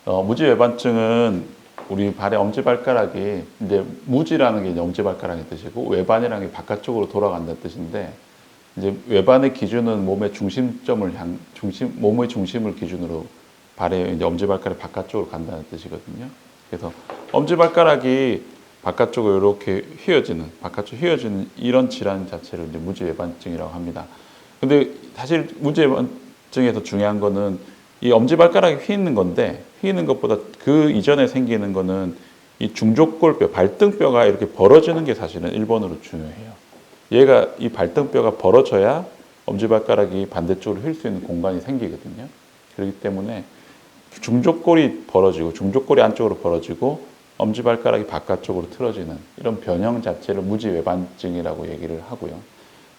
무지외반증은 우리 발의 엄지발가락이 이제 무지라는 게 이제 엄지발가락의 뜻이고 외반이라는 게 바깥쪽으로 돌아간다는 뜻인데 이제 외반의 기준은 몸의 중심을 기준으로 발의 이제 엄지발가락이 바깥쪽으로 간다는 뜻이거든요. 그래서 엄지발가락이 바깥쪽으로 이렇게 바깥쪽 휘어지는 이런 질환 자체를 이제 무지외반증이라고 합니다. 근데 사실 무지외반증에서 중요한 거는 이 엄지발가락이 휘는 건데 휘는 것보다 그 이전에 생기는 거는 이 중족골뼈, 발등뼈가 이렇게 벌어지는 게 사실은 1번으로 중요해요. 얘가 이 발등뼈가 벌어져야 엄지발가락이 반대쪽으로 휠 수 있는 공간이 생기거든요. 그렇기 때문에 중족골이 벌어지고 중족골이 안쪽으로 벌어지고 엄지발가락이 바깥쪽으로 틀어지는 이런 변형 자체를 무지외반증이라고 얘기를 하고요.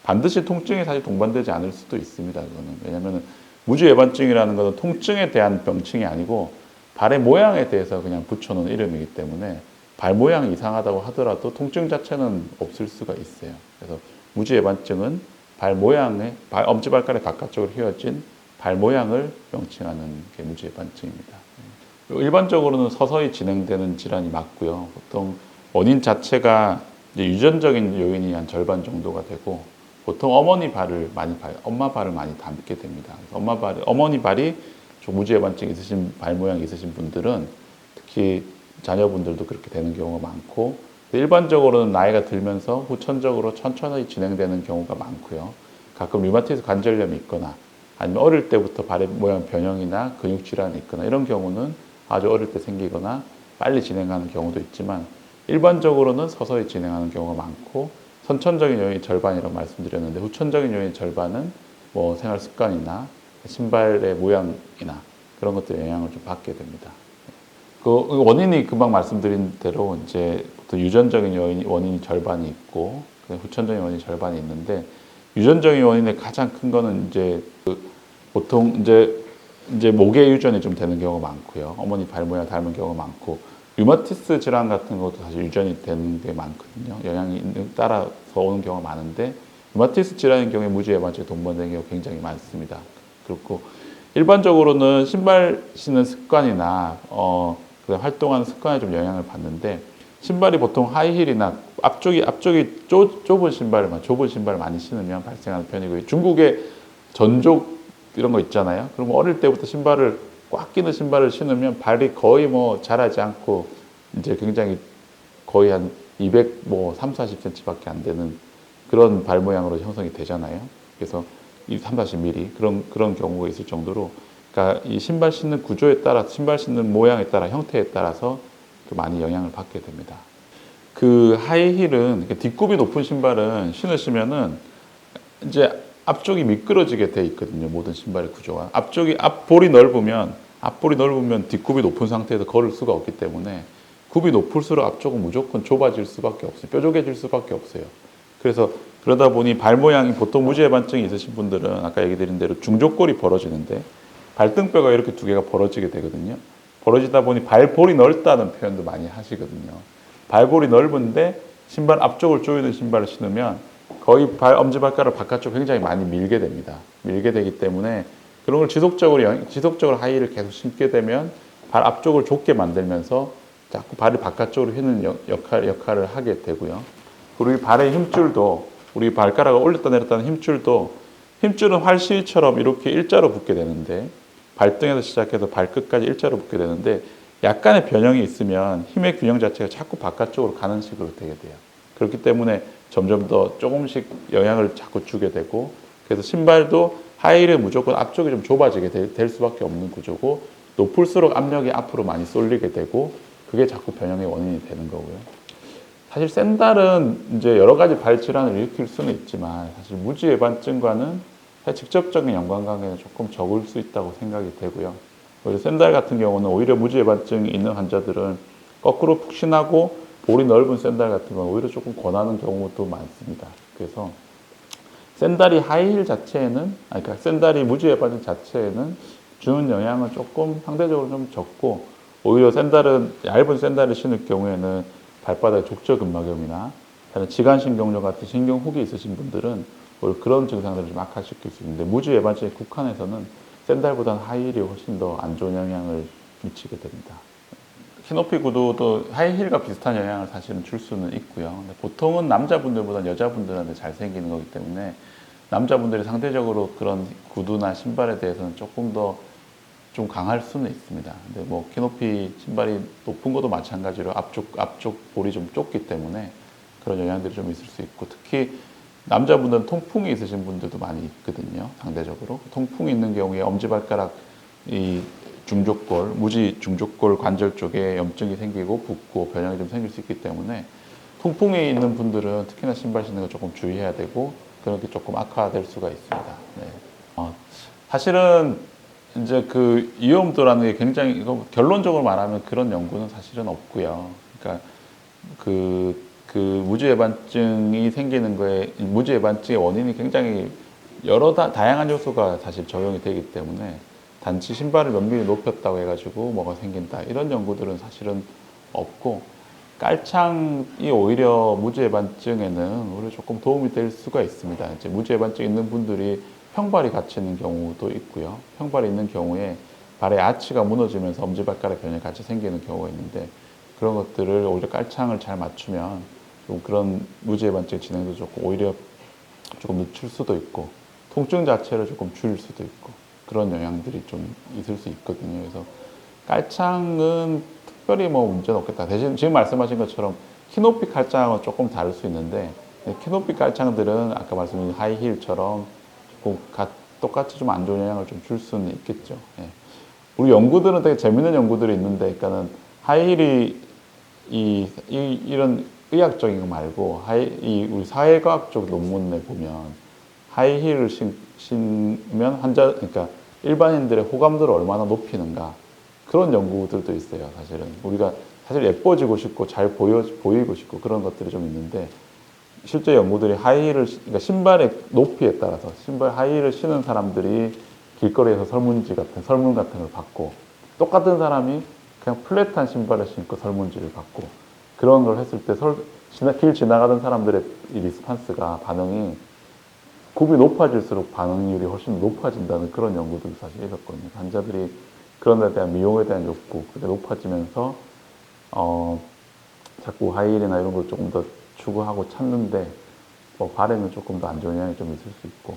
반드시 통증이 사실 동반되지 않을 수도 있습니다. 그거는. 왜냐하면 무지외반증이라는 것은 통증에 대한 병증이 아니고 발의 모양에 대해서 그냥 붙여놓은 이름이기 때문에 발 모양이 이상하다고 하더라도 통증 자체는 없을 수가 있어요. 그래서 무지외반증은 엄지발가락 바깥쪽으로 휘어진 발 모양을 명칭하는 게 무지외반증입니다. 일반적으로는 서서히 진행되는 질환이 맞고요. 보통 원인 자체가 이제 유전적인 요인이 한 절반 정도가 되고 보통 엄마 발을 많이 닮게 됩니다. 어머니 발이 무지외반증 있으신 발 모양이 있으신 분들은 특히 자녀분들도 그렇게 되는 경우가 많고 일반적으로는 나이가 들면서 후천적으로 천천히 진행되는 경우가 많고요. 가끔 류마티스 관절염이 있거나 아니면 어릴 때부터 발의 모양 변형이나 근육 질환이 있거나 이런 경우는 아주 어릴 때 생기거나 빨리 진행하는 경우도 있지만 일반적으로는 서서히 진행하는 경우가 많고 선천적인 요인이 절반이라고 말씀드렸는데 후천적인 요인의 절반은 뭐 생활 습관이나 신발의 모양이나 그런 것들에 영향을 좀 받게 됩니다. 그 원인이 금방 말씀드린 대로 이제 유전적인 원인이 절반이 있고 후천적인 원인이 절반이 있는데 유전적인 원인의 가장 큰 거는 보통 목에 유전이 좀 되는 경우가 많고요. 어머니 발 모양 닮은 경우가 많고 류마티스 질환 같은 것도 사실 유전이 되는 게 많거든요. 영향이 따라서 오는 경우가 많은데 류마티스 질환의 경우에 무지외반증이 동반되는 경우가 굉장히 많습니다. 그렇고 일반적으로는 신발 신는 습관이나 활동하는 습관에 좀 영향을 받는데 신발이 보통 하이힐이나 앞쪽이 좁은 신발을 많이 신으면 발생하는 편이고요. 중국의 전족 이런 거 있잖아요. 그럼 어릴 때부터 꽉 끼는 신발을 신으면 발이 거의 자라지 않고 이제 굉장히 거의 한 40cm밖에 안 되는 그런 발 모양으로 형성이 되잖아요. 그래서 이 40mm 그런 경우가 있을 정도로 그러니까 이 신발 신는 구조에 따라 신발 신는 모양에 따라 형태에 따라서 또 많이 영향을 받게 됩니다. 그 하이힐은 뒷굽이 높은 신발은 신으시면은 이제 앞쪽이 미끄러지게 돼 있거든요. 모든 신발의 구조가. 앞볼이 넓으면 뒷굽이 높은 상태에서 걸을 수가 없기 때문에 굽이 높을수록 앞쪽은 무조건 좁아질 수밖에 없어요. 뾰족해질 수밖에 없어요. 그래서 그러다 보니 발 모양이 보통 무지외반증이 있으신 분들은 아까 얘기 드린 대로 중족골이 벌어지는데 발등뼈가 이렇게 두 개가 벌어지게 되거든요. 벌어지다 보니 발볼이 넓다는 표현도 많이 하시거든요. 발볼이 넓은데 신발 앞쪽을 조이는 신발을 신으면 거의 엄지발가락 바깥쪽 굉장히 많이 밀게 됩니다. 밀게 되기 때문에 그런 걸 지속적으로 하이힐을 계속 신게 되면 발 앞쪽을 좁게 만들면서 자꾸 발이 바깥쪽으로 휘는 역할을 하게 되고요. 그리고 이 발의 힘줄도 우리 발가락을 올렸다 내렸다 하는 힘줄은 활실처럼 이렇게 일자로 붙게 되는데 발등에서 시작해서 발끝까지 일자로 붙게 되는데 약간의 변형이 있으면 힘의 균형 자체가 자꾸 바깥쪽으로 가는 식으로 되게 돼요. 그렇기 때문에 점점 더 조금씩 영향을 자꾸 주게 되고 그래서 신발도 하이힐은 무조건 앞쪽이 좀 좁아지게 될 수밖에 없는 구조고 높을수록 압력이 앞으로 많이 쏠리게 되고 그게 자꾸 변형의 원인이 되는 거고요. 사실 샌달은 이제 여러 가지 발 질환을 일으킬 수는 있지만 사실 무지외반증과는 직접적인 연관관계는 조금 적을 수 있다고 생각이 되고요. 오히려 샌달 같은 경우는 오히려 무지외반증이 있는 환자들은 거꾸로 푹신하고 볼이 넓은 샌달 같은 건 오히려 조금 권하는 경우도 많습니다. 그래서 샌달이 하이힐 자체에는, 그러니까 샌달이 무지외반증 자체에는 주는 영향은 조금 상대적으로 좀 적고, 오히려 얇은 샌달을 신을 경우에는 발바닥에 족저근막염이나 다른 지간신경염 같은 신경혹이 있으신 분들은 오히려 그런 증상들을 좀 악화시킬 수 있는데, 무지외반증에 국한해서는 샌달보다는 하이힐이 훨씬 더 안 좋은 영향을 미치게 됩니다. 키높이 구두도 하이힐과 비슷한 영향을 사실은 줄 수는 있고요. 근데 보통은 남자분들보다 여자분들한테 잘 생기는 거기 때문에 남자분들이 상대적으로 그런 구두나 신발에 대해서는 조금 더 좀 강할 수는 있습니다. 근데 뭐 키높이 신발이 높은 것도 마찬가지로 앞쪽 볼이 좀 좁기 때문에 그런 영향들이 좀 있을 수 있고, 특히 남자분들은 통풍이 있으신 분들도 많이 있거든요. 상대적으로 통풍이 있는 경우에 엄지발가락 이 중족골, 무지 중족골 관절 쪽에 염증이 생기고 붓고 변형이 좀 생길 수 있기 때문에 통풍이 있는 분들은 특히나 신발 신는 거 조금 주의해야 되고, 그런 게 조금 악화될 수가 있습니다. 네. 사실은 이제 그 위험도라는 게 굉장히, 이거 결론적으로 말하면 그런 연구는 사실은 없고요. 그러니까 그 무지외반증이 생기는 거에, 무지외반증의 원인이 굉장히 다양한 요소가 사실 적용이 되기 때문에 단지 신발을 몇 미리 높였다고 해가지고 뭐가 생긴다, 이런 연구들은 사실은 없고, 깔창이 오히려 무지외반증에는 오히려 조금 도움이 될 수가 있습니다. 이제 무지외반증 있는 분들이 평발이 갇히는 경우도 있고요. 평발이 있는 경우에 발의 아치가 무너지면서 엄지발가락 변형이 같이 생기는 경우가 있는데, 그런 것들을 오히려 깔창을 잘 맞추면 좀 그런 무지외반증 진행도 좋고, 오히려 조금 늦출 수도 있고, 통증 자체를 조금 줄일 수도 있고, 그런 영향들이 좀 있을 수 있거든요. 그래서 깔창은 특별히 뭐 문제는 없겠다. 대신 지금 말씀하신 것처럼 키높이 깔창은 조금 다를 수 있는데, 키높이 깔창들은 아까 말씀드린 하이힐처럼 조금 똑같이 좀 안 좋은 영향을 좀 줄 수는 있겠죠. 예. 우리 연구들은 되게 재밌는 연구들이 있는데, 그러니까는 하이힐이 이런 의학적인 거 말고 우리 사회과학 쪽 논문에 보면 하이힐을 신으면 그러니까 일반인들의 호감도를 얼마나 높이는가, 그런 연구들도 있어요. 사실은 우리가 사실 예뻐지고 싶고 잘 보이고 싶고 그런 것들이 좀 있는데, 실제 연구들이 그러니까 신발의 높이에 따라서 하이힐을 신은 사람들이 길거리에서 설문 같은 걸 받고, 똑같은 사람이 그냥 플랫한 신발을 신고 설문지를 받고, 그런 걸 했을 때 길 지나가던 사람들의 이 리스판스가, 반응이 굽이 높아질수록 반응률이 훨씬 높아진다는 그런 연구들이 사실 있었거든요. 환자들이 그런 데 대한 미용에 대한 욕구, 그게 높아지면서 자꾸 하이힐이나 이런 걸 조금 더 추구하고 찾는데, 뭐 발에는 조금 더 안 좋은 영향이 좀 있을 수 있고,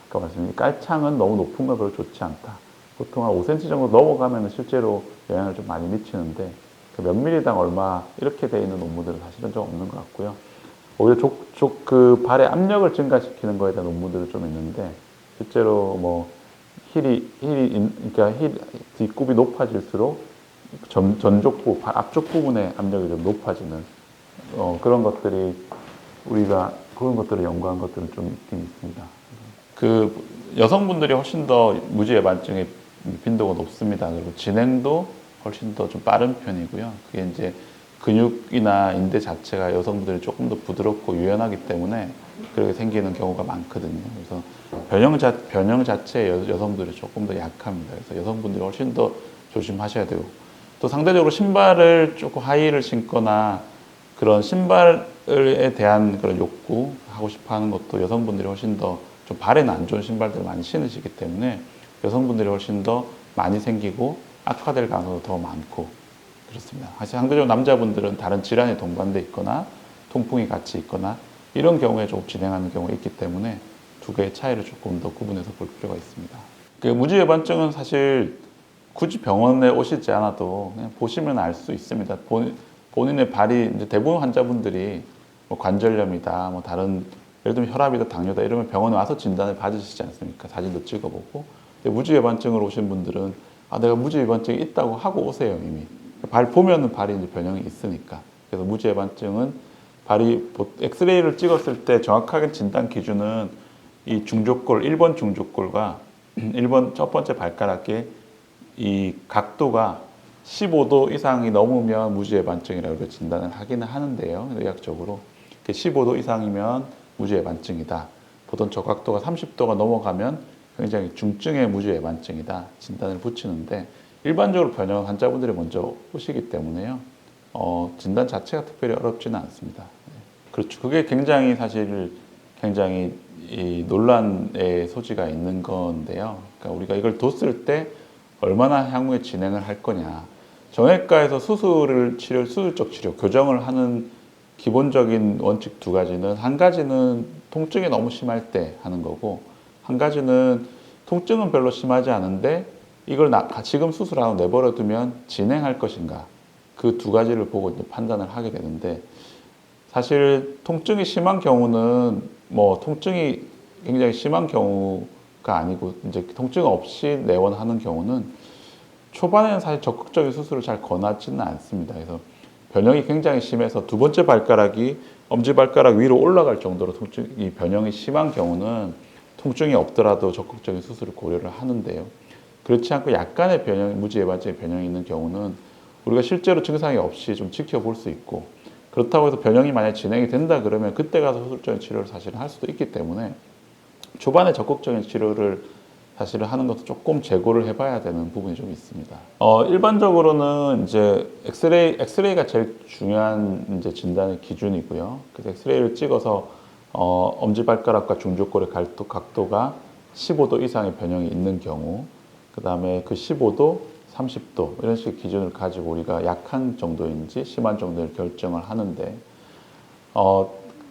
아까 말씀드린 깔창은 너무 높은 건 별로 좋지 않다. 보통 한 5cm 정도 넘어가면 실제로 영향을 좀 많이 미치는데, 몇 밀리당 얼마 이렇게 돼 있는 논문들은 사실은 좀 없는 것 같고요. 오히려 그 발의 압력을 증가시키는 거에 대한 논문들은 좀 있는데, 실제로 뭐 그러니까 뒷굽이 높아질수록 전족부, 발 앞쪽 부분의 압력이 좀 높아지는 그런 것들을 연구한 것들은 좀 있긴 있습니다. 그 여성분들이 훨씬 더 무지외반증의 빈도가 높습니다. 그리고 진행도 훨씬 더 좀 빠른 편이고요. 그게 이제 근육이나 인대 자체가 여성분들이 조금 더 부드럽고 유연하기 때문에 그렇게 생기는 경우가 많거든요. 그래서 변형 자체에 여성분들이 조금 더 약합니다. 그래서 여성분들이 훨씬 더 조심하셔야 되고, 또 상대적으로 신발을 조금 하이힐을 신거나 그런 신발에 대한 그런 욕구 하고 싶어 하는 것도 여성분들이 훨씬 더 좀 발에는 안 좋은 신발들을 많이 신으시기 때문에 여성분들이 훨씬 더 많이 생기고 악화될 가능성도 더 많고 그렇습니다. 사실 상대적으로 남자분들은 다른 질환에 동반돼 있거나 통풍이 같이 있거나 이런 경우에 조금 진행하는 경우가 있기 때문에 두 개의 차이를 조금 더 구분해서 볼 필요가 있습니다. 그 무지외반증은 사실 굳이 병원에 오시지 않아도 그냥 보시면 알 수 있습니다. 본인의 발이, 이제 대부분 환자분들이 뭐 관절염이다, 뭐 다른 예를 들면 혈압이다, 당뇨다 이러면 병원에 와서 진단을 받으시지 않습니까? 사진도 찍어보고. 근데 무지외반증으로 오신 분들은 내가 무지외반증이 있다고 하고 오세요, 이미. 발 보면은 발이 이제 변형이 있으니까. 그래서 무지외반증은 엑스레이를 찍었을 때 정확하게 진단 기준은 이 중족골, 1번 중족골과 1번 첫 번째 발가락의 이 각도가 15도 이상이 넘으면 무지외반증이라고 진단을 하기는 하는데요. 의학적으로. 15도 이상이면 무지외반증이다. 보통 저각도가 30도가 넘어가면 굉장히 중증의 무지외반증이다. 진단을 붙이는데, 일반적으로 변형 환자분들이 먼저 오시기 때문에요. 진단 자체가 특별히 어렵지는 않습니다. 그렇죠. 그게 굉장히 이 논란의 소지가 있는 건데요. 그러니까 우리가 이걸 뒀을 때 얼마나 향후에 진행을 할 거냐. 정형외과에서 수술적 치료, 교정을 하는 기본적인 원칙 두 가지는, 한 가지는 통증이 너무 심할 때 하는 거고, 한 가지는 통증은 별로 심하지 않은데 이걸 지금 수술하고 내버려 두면 진행할 것인가. 그 두 가지를 보고 이제 판단을 하게 되는데, 사실 통증이 심한 경우는 뭐 통증이 굉장히 심한 경우가 아니고 이제 통증 없이 내원하는 경우는 초반에는 사실 적극적인 수술을 잘 권하지는 않습니다. 그래서 변형이 굉장히 심해서 두 번째 발가락이 엄지발가락 위로 올라갈 정도로 통증이 변형이 심한 경우는 통증이 없더라도 적극적인 수술을 고려를 하는데요. 그렇지 않고 약간의 변형, 무지해반증의 변형이 있는 경우는 우리가 실제로 증상이 없이 좀 지켜볼 수 있고, 그렇다고 해서 변형이 만약 진행이 된다 그러면 그때 가서 수술적인 치료를 사실은 할 수도 있기 때문에 초반에 적극적인 치료를 사실은 하는 것도 조금 재고를 해봐야 되는 부분이 좀 있습니다. 일반적으로는 이제 엑스레이가 제일 중요한 이제 진단의 기준이고요. 그래서 엑스레이를 찍어서 엄지발가락과 중족골의 각도가 15도 이상의 변형이 있는 경우, 그 다음에 그 15도, 30도 이런 식의 기준을 가지고 우리가 약한 정도인지 심한 정도를 결정을 하는데,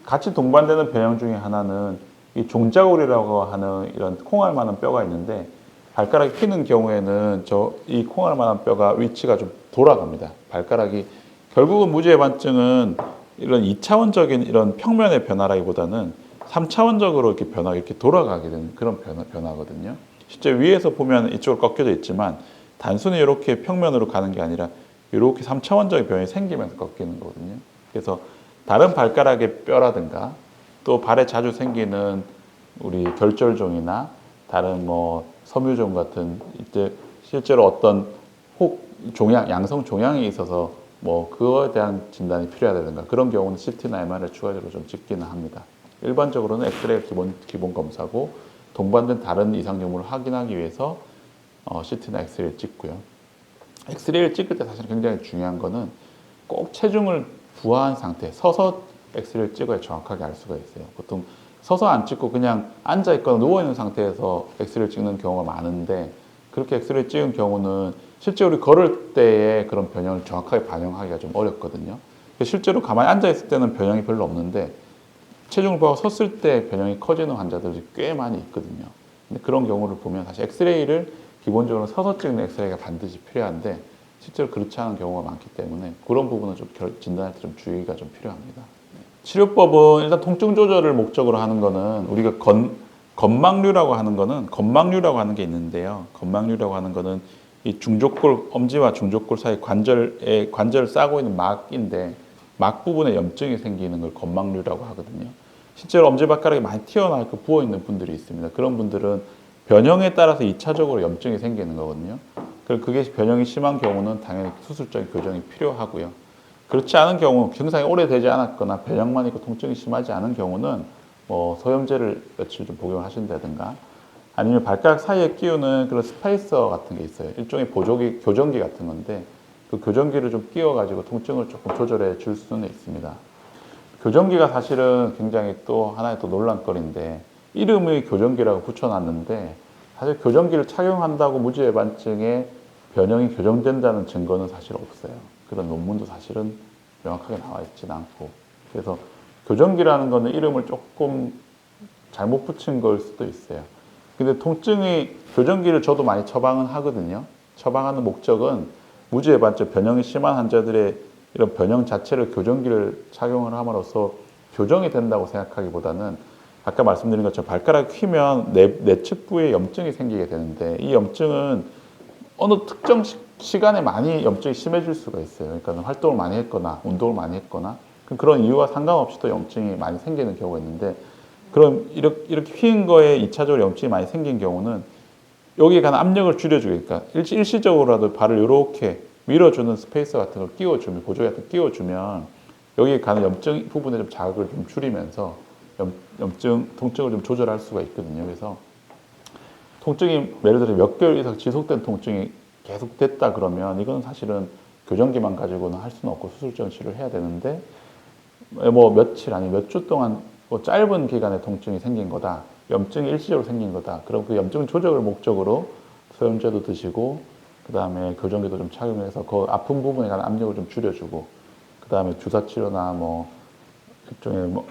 같이 동반되는 변형 중에 하나는 이 종자골이라고 하는 이런 콩알만한 뼈가 있는데, 발가락이 휘는 경우에는 이 콩알만한 뼈가 위치가 좀 돌아갑니다. 발가락이 결국은 무지해반증은 이런 2차원적인 이런 평면의 변화라기보다는 3차원적으로 이렇게 돌아가게 되는 그런 변화거든요. 실제 위에서 보면 이쪽으로 꺾여져 있지만 단순히 이렇게 평면으로 가는 게 아니라 이렇게 3차원적인 변형이 생기면서 꺾이는 거거든요. 그래서 다른 발가락의 뼈라든가 또 발에 자주 생기는 우리 결절종이나 다른 뭐 섬유종 같은 이제 실제로 어떤 양성 종양이 있어서 뭐 그거에 대한 진단이 필요하다든가 그런 경우는 CT나 MR을 추가적으로 좀 찍기는 합니다. 일반적으로는 엑스레이 기본 검사고, 동반된 다른 이상 징후를 확인하기 위해서 CT나 엑스레이를 찍고요. 엑스레이를 찍을 때 사실 굉장히 중요한 거는 꼭 체중을 부하한 상태, 서서 엑스레이를 찍어야 정확하게 알 수가 있어요. 보통 서서 안 찍고 그냥 앉아 있거나 누워 있는 상태에서 엑스레이를 찍는 경우가 많은데, 그렇게 엑스레이 찍은 경우는 실제 우리 걸을 때의 그런 변형을 정확하게 반영하기가 좀 어렵거든요. 실제로 가만히 앉아 있을 때는 변형이 별로 없는데 체중을 부하고 섰을 때 변형이 커지는 환자들이 꽤 많이 있거든요. 근데 그런 경우를 보면 사실 엑스레이를 기본적으로 서서 찍는 엑스레이가 반드시 필요한데 실제로 그렇지 않은 경우가 많기 때문에 그런 부분은 좀 진단할 때 좀 주의가 좀 필요합니다. 치료법은 일단 통증 조절을 목적으로 하는 거는 우리가 건망류라고 하는 게 있는데요. 건망류라고 하는 거는 이 중족골, 엄지와 중족골 사이 관절을 싸고 있는 막인데 막 부분에 염증이 생기는 걸 건망류라고 하거든요. 실제로 엄지발가락이 많이 튀어나와 있고 부어 있는 분들이 있습니다. 그런 분들은 변형에 따라서 2차적으로 염증이 생기는 거거든요. 그게 변형이 심한 경우는 당연히 수술적인 교정이 필요하고요. 그렇지 않은 경우, 증상이 오래되지 않았거나 변형만 있고 통증이 심하지 않은 경우는 뭐 소염제를 며칠 좀 복용하신다든가, 아니면 발가락 사이에 끼우는 그런 스페이서 같은 게 있어요. 일종의 교정기 같은 건데 그 교정기를 좀 끼워가지고 통증을 조금 조절해 줄 수는 있습니다. 교정기가 사실은 굉장히 또 하나의 또 논란거리인데, 이름의 교정기라고 붙여놨는데 사실 교정기를 착용한다고 무지해반증에 변형이 교정된다는 증거는 사실 없어요. 그런 논문도 사실은 명확하게 나와 있지는 않고, 그래서 교정기라는 거는 이름을 조금 잘못 붙인 걸 수도 있어요. 근데 교정기를 저도 많이 처방은 하거든요. 처방하는 목적은 무지해반증 변형이 심한 환자들의 이런 변형 자체를 교정기를 착용을 함으로써 교정이 된다고 생각하기보다는, 아까 말씀드린 것처럼 발가락 휘면 내측 부위에 염증이 생기게 되는데 이 염증은 어느 특정 시간에 많이 염증이 심해질 수가 있어요. 그러니까 활동을 많이 했거나 운동을 많이 했거나 그런 이유와 상관없이 또 염증이 많이 생기는 경우가 있는데, 그럼 이렇게 휘인 거에 2차적으로 염증이 많이 생긴 경우는 여기에 가는 압력을 줄여주니까 일시적으로라도 발을 이렇게 밀어주는 스페이서 같은 걸 끼워주면, 보조개 같은 걸 끼워주면 여기에 가는 염증 부분에 좀 자극을 좀 줄이면서 통증을 좀 조절할 수가 있거든요. 그래서 통증이 예를 들어 몇 개월 이상 지속된 통증이 계속 됐다 그러면 이거는 사실은 교정기만 가지고는 할 수는 없고 수술적인 치료를 해야 되는데, 뭐 며칠 아니 몇 주 동안 뭐 짧은 기간에 통증이 생긴 거다, 염증이 일시적으로 생긴 거다, 그럼 그 염증 조절을 목적으로 소염제도 드시고 그 다음에 교정기도 좀 착용해서 그 아픈 부분에 관한 압력을 좀 줄여주고, 그 다음에 주사 치료나 뭐 일종의 뭐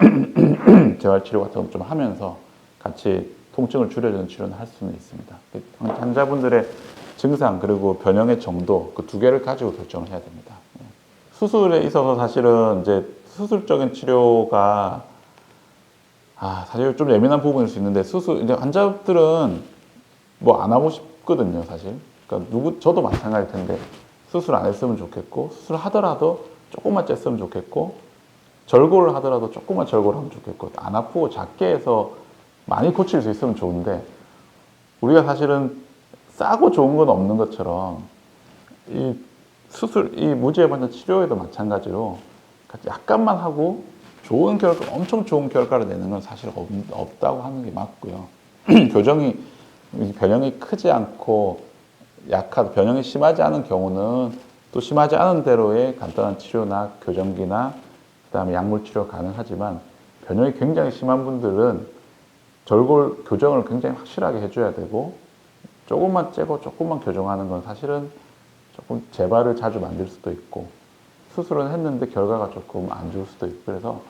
재활 치료 같은 거 좀 하면서 같이 통증을 줄여주는 치료는 할 수는 있습니다. 환자분들의 증상 그리고 변형의 정도 그 두 개를 가지고 결정을 해야 됩니다. 수술에 있어서 사실은 이제 수술적인 치료가 사실 좀 예민한 부분일 수 있는데 이제 환자들은 뭐 안 하고 싶거든요, 사실. 그러니까 저도 마찬가지일 텐데 수술 안 했으면 좋겠고, 수술하더라도 조금만 쬐으면 좋겠고, 절골을 하더라도 조금만 절골을 하면 좋겠고, 안 아프고 작게 해서 많이 고칠 수 있으면 좋은데, 우리가 사실은 싸고 좋은 건 없는 것처럼 이 무지외반증 치료에도 마찬가지로 약간만 하고 엄청 좋은 결과를 내는 건 사실 없다고 하는 게 맞고요. 변형이 크지 않고 변형이 심하지 않은 경우는 또 심하지 않은 대로의 간단한 치료나 교정기나 그다음에 약물 치료 가능하지만, 변형이 굉장히 심한 분들은 절골 교정을 굉장히 확실하게 해줘야 되고, 조금만 째고 조금만 교정하는 건 사실은 조금 재발을 자주 만들 수도 있고, 수술은 했는데 결과가 조금 안 좋을 수도 있고, 그래서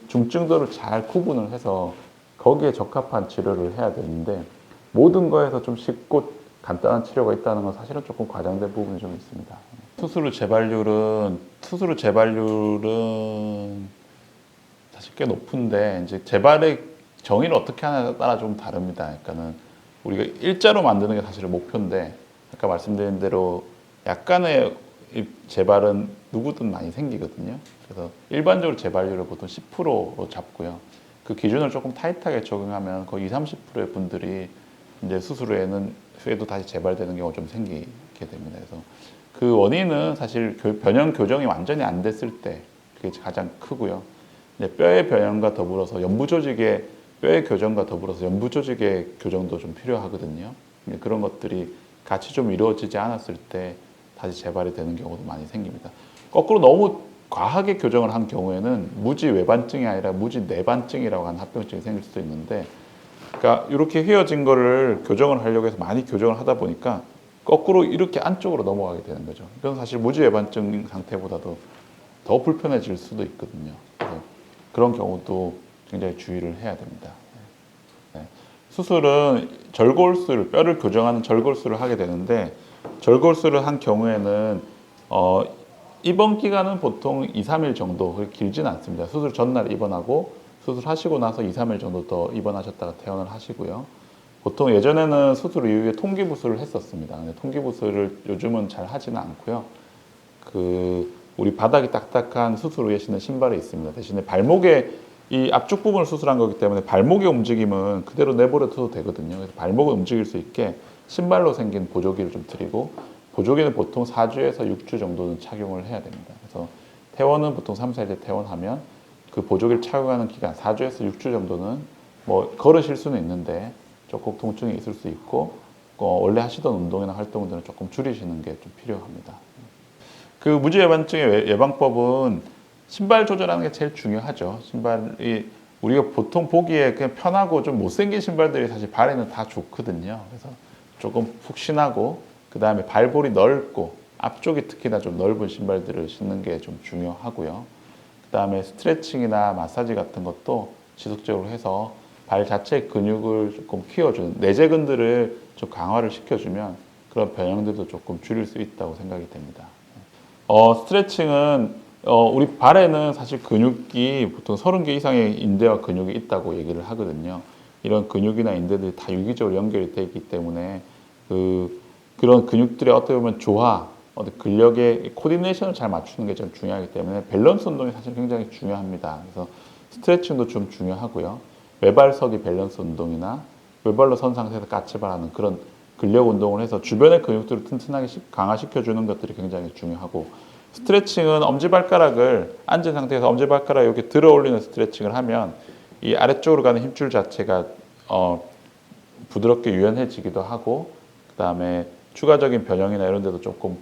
중증도를 잘 구분을 해서 거기에 적합한 치료를 해야 되는데, 모든 거에서 좀 쉽고 간단한 치료가 있다는 건 사실은 조금 과장된 부분이 좀 있습니다. 수술 후 재발률은 사실 꽤 높은데, 이제 재발의 정의를 어떻게 하냐에 따라 좀 다릅니다. 그러니까는 우리가 일자로 만드는 게 사실 목표인데, 아까 말씀드린 대로 약간의 재발은 누구든 많이 생기거든요. 그래서 일반적으로 재발률을 보통 10%로 잡고요. 그 기준을 조금 타이트하게 적용하면 거의 20, 30%의 분들이 이제 수술 후에도 다시 재발되는 경우가 좀 생기게 됩니다. 그래서 그 원인은 사실 변형 교정이 완전히 안 됐을 때 그게 가장 크고요. 이제 뼈의 변형과 더불어서 뼈의 교정과 더불어서 연부 조직의 교정도 좀 필요하거든요. 그런 것들이 같이 좀 이루어지지 않았을 때 다시 재발이 되는 경우도 많이 생깁니다. 거꾸로 너무 과하게 교정을 한 경우에는 무지 외반증이 아니라 무지 내반증이라고 하는 합병증이 생길 수도 있는데, 그러니까 이렇게 휘어진 거를 교정을 하려고 해서 많이 교정을 하다 보니까 거꾸로 이렇게 안쪽으로 넘어가게 되는 거죠. 이건 사실 무지 외반증 상태보다도 더 불편해질 수도 있거든요. 그런 경우도 굉장히 주의를 해야 됩니다. 수술은 뼈를 교정하는 절골술을 하게 되는데, 절골술을 한 경우에는 입원 기간은 보통 2, 3일 정도, 길지는 않습니다. 수술 전날 입원하고 수술하시고 나서 2, 3일 정도 더 입원하셨다가 퇴원을 하시고요. 보통 예전에는 수술 이후에 통기부술을 했었습니다. 근데 통기부술을 요즘은 잘 하지는 않고요. 우리 바닥이 딱딱한 수술 후에 신는 신발이 있습니다. 대신에 발목에 이 앞쪽 부분을 수술한 거기 때문에 발목의 움직임은 그대로 내버려둬도 되거든요. 그래서 발목을 움직일 수 있게 신발로 생긴 보조기를 좀 드리고, 보조기는 보통 4주에서 6주 정도는 착용을 해야 됩니다. 그래서 퇴원은 보통 3, 4일째 퇴원하면 그 보조기를 착용하는 기간 4주에서 6주 정도는 뭐 걸으실 수는 있는데 조금 통증이 있을 수 있고, 원래 하시던 운동이나 활동들은 조금 줄이시는 게 좀 필요합니다. 그 무지외반증의 예방법은 신발 조절하는 게 제일 중요하죠. 신발이 우리가 보통 보기에 그냥 편하고 좀 못생긴 신발들이 사실 발에는 다 좋거든요. 그래서 조금 푹신하고, 그 다음에 발볼이 넓고 앞쪽이 특히나 좀 넓은 신발들을 신는 게 좀 중요하고요. 그 다음에 스트레칭이나 마사지 같은 것도 지속적으로 해서 발 자체 근육을 조금 키워주는, 내재근들을 좀 강화를 시켜주면 그런 변형들도 조금 줄일 수 있다고 생각이 됩니다. 스트레칭은 우리 발에는 사실 근육이 보통 30개 이상의 인대와 근육이 있다고 얘기를 하거든요. 이런 근육이나 인대들이 다 유기적으로 연결이 되어 있기 때문에 그런 근육들의 어떻게 보면 근력의 코디네이션을 잘 맞추는 게 좀 중요하기 때문에 밸런스 운동이 사실 굉장히 중요합니다. 그래서 스트레칭도 좀 중요하고요. 외발서기 밸런스 운동이나 외발로 선 상태에서 까치발하는 그런 근력 운동을 해서 주변의 근육들을 튼튼하게 강화시켜주는 것들이 굉장히 중요하고, 스트레칭은 엄지발가락을 앉은 상태에서 엄지발가락 이렇게 들어 올리는 스트레칭을 하면 이 아래쪽으로 가는 힘줄 자체가 부드럽게 유연해지기도 하고, 그 다음에 추가적인 변형이나 이런 데도 조금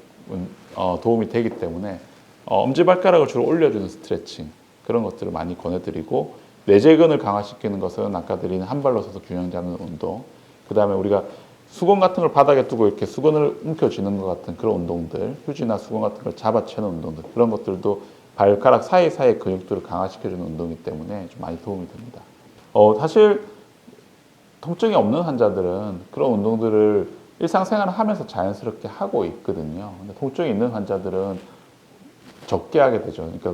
도움이 되기 때문에 엄지발가락을 주로 올려주는 스트레칭, 그런 것들을 많이 권해드리고, 내재근을 강화시키는 것은 아까 드린 한 발로 서서 균형 잡는 운동, 그 다음에 우리가 수건 같은 걸 바닥에 두고 이렇게 수건을 움켜쥐는 것 같은 그런 운동들, 휴지나 수건 같은 걸 잡아채는 운동들, 그런 것들도 발가락 사이사이 근육들을 강화시켜주는 운동이기 때문에 좀 많이 도움이 됩니다. 사실 통증이 없는 환자들은 그런 운동들을 일상생활을 하면서 자연스럽게 하고 있거든요. 근데 통증이 있는 환자들은 적게 하게 되죠. 그러니까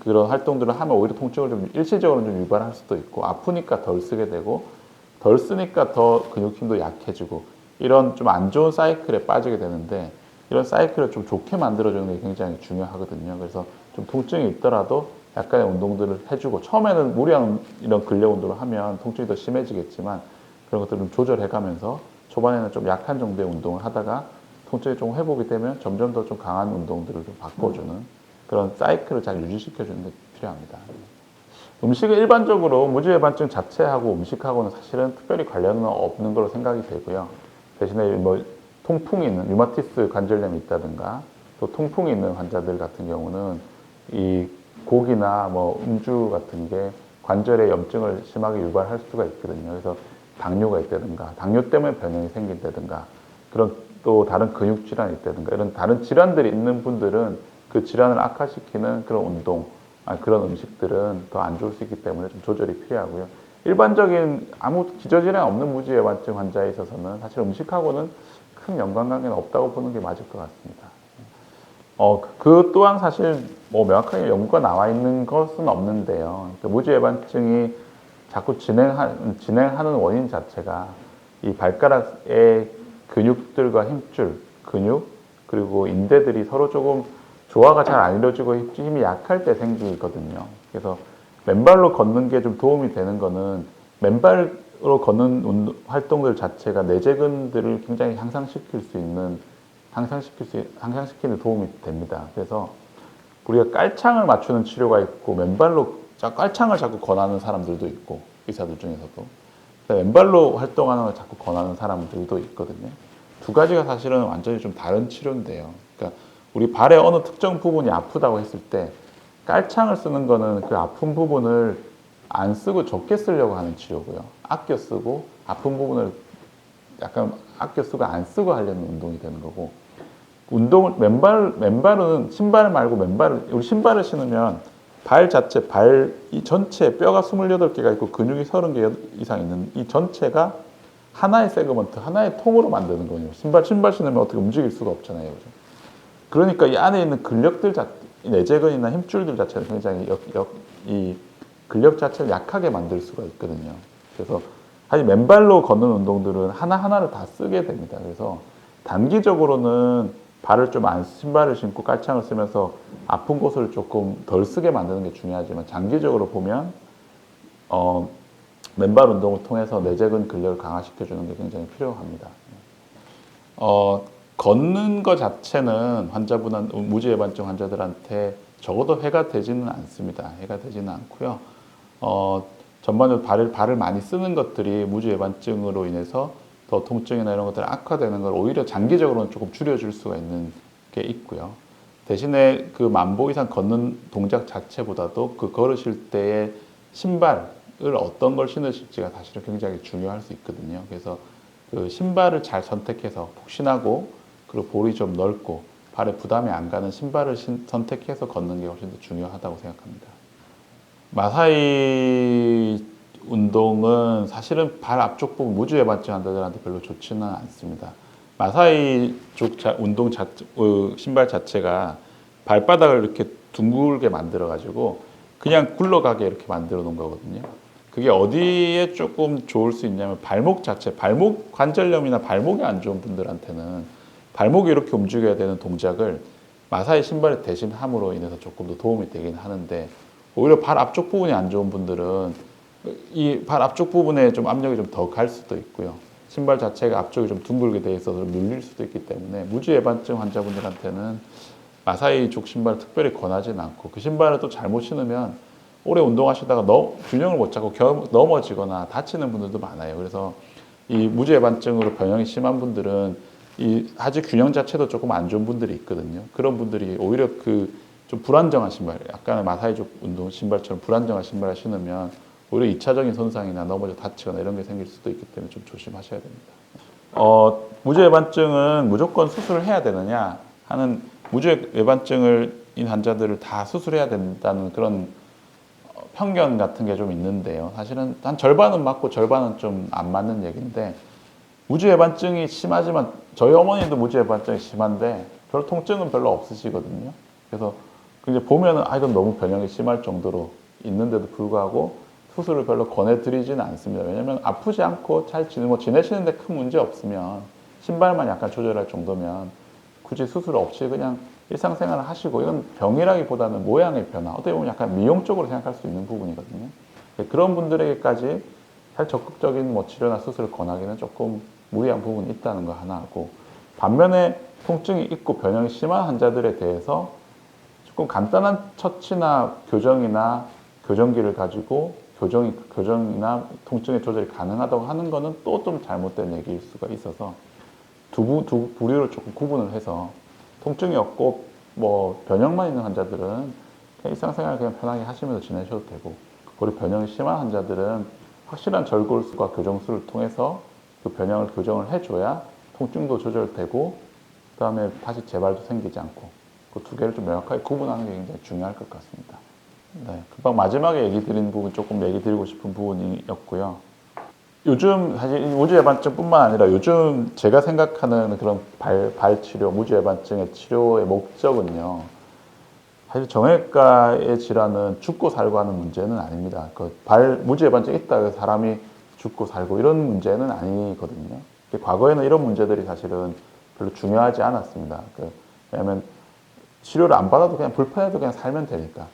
그런 활동들을 하면 오히려 통증을 좀 일시적으로 좀 유발할 수도 있고, 아프니까 덜 쓰게 되고, 덜 쓰니까 더 근육 힘도 약해지고, 이런 좀 안 좋은 사이클에 빠지게 되는데, 이런 사이클을 좀 좋게 만들어주는 게 굉장히 중요하거든요. 그래서 좀 통증이 있더라도 약간의 운동들을 해주고, 처음에는 무리한 이런 근력 운동을 하면 통증이 더 심해지겠지만, 그런 것들을 좀 조절해가면서 초반에는 좀 약한 정도의 운동을 하다가 통증이 좀 회복이 되면 점점 더 좀 강한 운동들을 좀 바꿔주는 그런 사이클을 잘 유지시켜주는 게 필요합니다. 음식은 일반적으로 무지외반증 자체하고 음식하고는 사실은 특별히 관련은 없는 걸로 생각이 되고요. 대신에 뭐 통풍이 있는 류마티스 관절염이 있다든가 또 통풍이 있는 환자들 같은 경우는 이 고기나 뭐 음주 같은 게 관절에 염증을 심하게 유발할 수가 있거든요. 그래서 당뇨가 있다든가 당뇨 때문에 변형이 생긴다든가 그런 또 다른 근육 질환이 있다든가 이런 다른 질환들이 있는 분들은 그 질환을 악화시키는 그런 운동, 그런 음식들은 더 안 좋을 수 있기 때문에 좀 조절이 필요하고요. 일반적인 아무 기저질환 없는 무지외반증 환자에 있어서는 사실 음식하고는 큰 연관관계는 없다고 보는 게 맞을 것 같습니다. 그 또한 사실 뭐 명확하게 연구가 나와 있는 것은 없는데요. 그러니까 무지외반증이 자꾸 진행하는 원인 자체가 이 발가락의 근육들과 힘줄, 근육, 그리고 인대들이 서로 조금 조화가 잘 안 이루어지고 힘이 약할 때 생기거든요. 그래서 맨발로 걷는 게 좀 도움이 되는 거는 맨발로 걷는 활동들 자체가 내재근들을 굉장히 향상시키는 도움이 됩니다. 그래서 우리가 깔창을 맞추는 치료가 있고 맨발로 깔창을 자꾸 권하는 사람들도 있고 의사들 중에서도 맨발로 활동하는 걸 자꾸 권하는 사람들도 있거든요. 두 가지가 사실은 완전히 좀 다른 치료인데요. 그러니까 우리 발의 어느 특정 부분이 아프다고 했을 때 깔창을 쓰는 거는 그 아픈 부분을 안 쓰고 적게 쓰려고 하는 치료고요. 아껴 쓰고 아픈 부분을 약간 아껴 쓰고 안 쓰고 하려는 운동이 되는 거고 맨발은 신발 말고 우리 신발을 신으면 발 자체, 이 전체 뼈가 28개가 있고 근육이 30개 이상 있는 이 전체가 하나의 세그먼트, 하나의 통으로 만드는 거예요. 신발 신으면 어떻게 움직일 수가 없잖아요. 그죠? 그러니까 이 안에 있는 내재근이나 힘줄들 자체는 굉장히 이 근력 자체를 약하게 만들 수가 있거든요. 그래서 사실 맨발로 걷는 운동들은 하나하나를 다 쓰게 됩니다. 그래서 단기적으로는 신발을 신고 깔창을 쓰면서 아픈 곳을 조금 덜 쓰게 만드는 게 중요하지만 장기적으로 보면 맨발 운동을 통해서 내재근 근력을 강화시켜주는 게 굉장히 필요합니다. 걷는 것 자체는 무지외반증 환자들한테 적어도 해가 되지는 않습니다. 해가 되지는 않고요. 전반적으로 발을 많이 쓰는 것들이 무지외반증으로 인해서 더 통증이나 이런 것들이 악화되는 걸 오히려 장기적으로는 조금 줄여줄 수가 있는 게 있고요. 대신에 그 만보 이상 걷는 동작 자체보다도 그 걸으실 때의 신발을 어떤 걸 신으실지가 사실은 굉장히 중요할 수 있거든요. 그래서 그 신발을 잘 선택해서 푹신하고 그리고 볼이 좀 넓고 발에 부담이 안 가는 신발을 선택해서 걷는 게 훨씬 더 중요하다고 생각합니다. 마사이 운동은 사실은 발 앞쪽 부분 무지외반증 환자들한테 별로 좋지는 않습니다. 마사이 쪽 신발 자체가 발바닥을 이렇게 둥글게 만들어 가지고 그냥 굴러가게 이렇게 만들어 놓은 거거든요. 그게 어디에 조금 좋을 수 있냐면 발목 관절염이나 발목이 안 좋은 분들한테는 발목이 이렇게 움직여야 되는 동작을 마사이 신발을 대신 함으로 인해서 조금 더 도움이 되긴 하는데 오히려 발 앞쪽 부분이 안 좋은 분들은 이 발 앞쪽 부분에 좀 압력이 좀 더 갈 수도 있고요. 신발 자체가 앞쪽이 좀 둥글게 돼 있어서 눌릴 수도 있기 때문에 무지외반증 환자분들한테는 마사이 쪽 신발을 특별히 권하지는 않고 그 신발을 또 잘못 신으면 오래 운동하시다가 균형을 못 잡고 넘어지거나 다치는 분들도 많아요. 그래서 이 무지외반증으로 변형이 심한 분들은 이 하지 균형 자체도 조금 안 좋은 분들이 있거든요. 그런 분들이 오히려 좀 불안정한 신발, 약간의 마사이 쪽 운동 신발처럼 불안정한 신발을 신으면 오히려 2차적인 손상이나 넘어져 다치거나 이런 게 생길 수도 있기 때문에 좀 조심하셔야 됩니다. 무주외반증은 무조건 수술을 해야 되느냐 하는 무주외반증인 환자들을 다 수술해야 된다는 그런 편견 같은 게 좀 있는데요. 사실은 한 절반은 맞고 절반은 좀 안 맞는 얘기인데 무주외반증이 심하지만 저희 어머니도 무주외반증이 심한데 별 통증은 별로 없으시거든요. 그래서 이제 보면은 이건 너무 변형이 심할 정도로 있는데도 불구하고 수술을 별로 권해드리지는 않습니다. 왜냐하면 아프지 않고 잘 지내시는데 큰 문제 없으면 신발만 약간 조절할 정도면 굳이 수술 없이 그냥 일상생활을 하시고 이건 병이라기보다는 모양의 변화, 어떻게 보면 약간 미용적으로 생각할 수 있는 부분이거든요. 그런 분들에게까지 살 적극적인 치료나 수술을 권하기는 조금 무리한 부분이 있다는 거 하나고, 반면에 통증이 있고 변형이 심한 환자들에 대해서 조금 간단한 처치나 교정이나 교정기를 가지고 교정이나 통증의 조절이 가능하다고 하는 거는 또 좀 잘못된 얘기일 수가 있어서 두 부류로 조금 구분을 해서 통증이 없고 변형만 있는 환자들은 그냥 일상생활 그냥 편하게 하시면서 지내셔도 되고, 그리고 변형이 심한 환자들은 확실한 절골술과 교정술을 통해서 그 변형을 교정을 해줘야 통증도 조절되고 그다음에 다시 재발도 생기지 않고, 그 두 개를 좀 명확하게 구분하는 게 굉장히 중요할 것 같습니다. 네, 금방 마지막에 얘기 드린 부분 조금 얘기 드리고 싶은 부분이었고요. 요즘 사실 무주외반증뿐만 아니라 요즘 제가 생각하는 그런 발 치료, 무주외반증의 치료의 목적은요, 사실 정형외과의 질환은 죽고 살고 하는 문제는 아닙니다. 무주외반증 있다고 해서 사람이 죽고 살고 이런 문제는 아니거든요. 과거에는 이런 문제들이 사실은 별로 중요하지 않았습니다. 왜냐하면 치료를 안 받아도 그냥 불편해도 그냥 살면 되니까.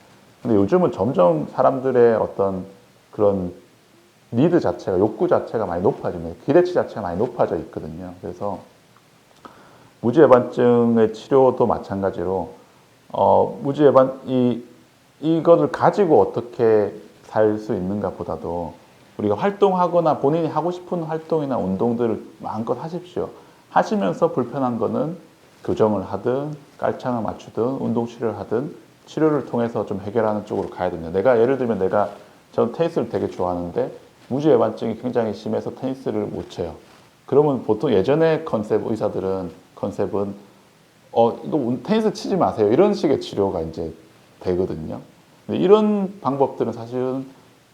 근데 요즘은 점점 사람들의 어떤 그런 니드 자체가, 욕구 자체가 많이 높아집니다. 기대치 자체가 많이 높아져 있거든요. 그래서 무주외반증의 치료도 마찬가지로 이것을 가지고 어떻게 살 수 있는가 보다도 우리가 활동하거나 본인이 하고 싶은 활동이나 운동들을 마음껏 하십시오. 하시면서 불편한 거는 교정을 하든 깔창을 맞추든 운동 치료를 하든 치료를 통해서 좀 해결하는 쪽으로 가야 됩니다. 예를 들면 저는 테니스를 되게 좋아하는데 무주외반증이 굉장히 심해서 테니스를 못 쳐요. 그러면 보통 예전에 의사들은 컨셉은 이거 테니스 치지 마세요, 이런 식의 치료가 이제 되거든요. 근데 이런 방법들은 사실은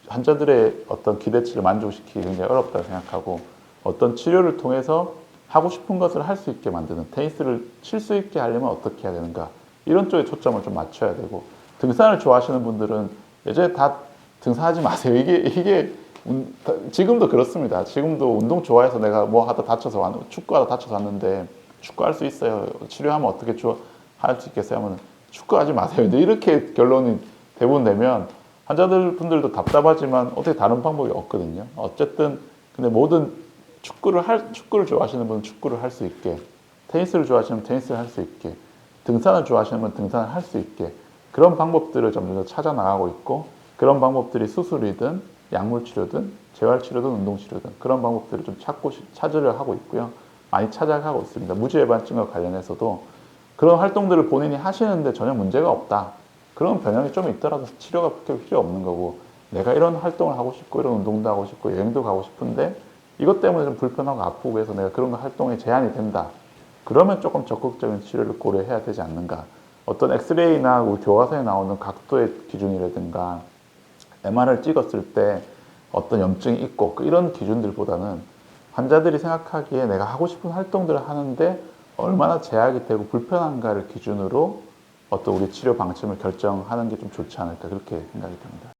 환자들의 어떤 기대치를 만족시키기 굉장히 어렵다고 생각하고, 어떤 치료를 통해서 하고 싶은 것을 할 수 있게 만드는, 테니스를 칠 수 있게 하려면 어떻게 해야 되는가, 이런 쪽에 초점을 좀 맞춰야 되고, 등산을 좋아하시는 분들은 예전에 다 등산하지 마세요, 이게 지금도 그렇습니다. 지금도 운동 좋아해서 내가 축구하다 다쳐서 왔는데 축구할 수 있어요, 치료하면 어떻게 할 수 있겠어요 하면 축구하지 마세요. 근데 이렇게 결론이 대부분 되면 환자분들도 답답하지만 어떻게 다른 방법이 없거든요. 어쨌든 근데 축구를 좋아하시는 분은 축구를 할 수 있게, 테니스를 좋아하시면 테니스를 할 수 있게, 등산을 좋아하시는 분은 등산을 할 수 있게, 그런 방법들을 점점 더 찾아 나가고 있고, 그런 방법들이 수술이든 약물 치료든 재활 치료든 운동 치료든 그런 방법들을 좀 찾으려 하고 있고요. 많이 찾아가고 있습니다. 무주외반증과 관련해서도 그런 활동들을 본인이 하시는데 전혀 문제가 없다, 그런 변형이 좀 있더라도 치료가 그렇게 필요 없는 거고, 내가 이런 활동을 하고 싶고 이런 운동도 하고 싶고 여행도 가고 싶은데 이것 때문에 좀 불편하고 아프고 해서 내가 그런 활동에 제한이 된다, 그러면 조금 적극적인 치료를 고려해야 되지 않는가. 어떤 엑스레이나 우리 교과서에 나오는 각도의 기준이라든가 MR을 찍었을 때 어떤 염증이 있고 이런 기준들보다는 환자들이 생각하기에 내가 하고 싶은 활동들을 하는데 얼마나 제약이 되고 불편한가를 기준으로 어떤 우리 치료 방침을 결정하는 게 좀 좋지 않을까, 그렇게 생각이 듭니다.